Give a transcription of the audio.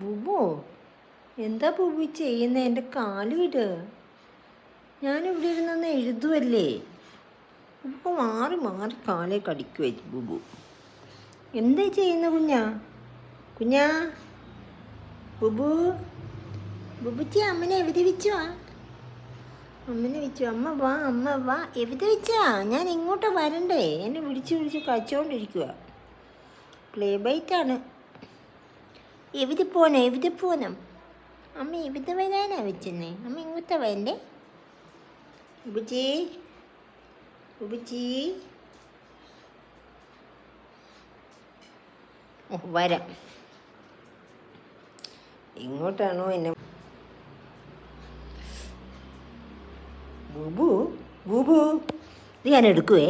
ബുബു, എന്താ ബുബു ചെയ്യുന്ന? എൻ്റെ കാല് വിട്. ഞാനിവിടെ ഇരുന്നൊന്ന് എഴുതുവല്ലേ. ബുബു മാറി മാറി കാലേ കടിക്കുവേ. ബുബു എന്താ ചെയ്യുന്ന കുഞ്ഞാ? കുഞ്ഞാ ബുബു, ബുബുച്ചി അമ്മനെ എവിടെ വെച്ചുവാ? അമ്മനെ വെച്ചു. അമ്മ വാ, അമ്മ വാ. എവിടെ വെച്ചാ? ഞാൻ ഇങ്ങോട്ട് വരണ്ടേ? എന്നെ വിളിച്ച് വിളിച്ച് കഴിച്ചോണ്ടിരിക്കുക. പ്ലേ ബൈറ്റാണ്. എവിടെ പോണം? എവിടെ പോണം? അമ്മ എവിടെ വരാനാ വെച്ചെന്നേ? അമ്മ ഇങ്ങോട്ടാ വരണ്ടേ? ബുബുച്ചി, ബുബുച്ചി. ഓ വരാം. ഇങ്ങോട്ടാണോ എന്നെ? ബുബു, ബുബു, നീ അതിനെടുക്കുവേ.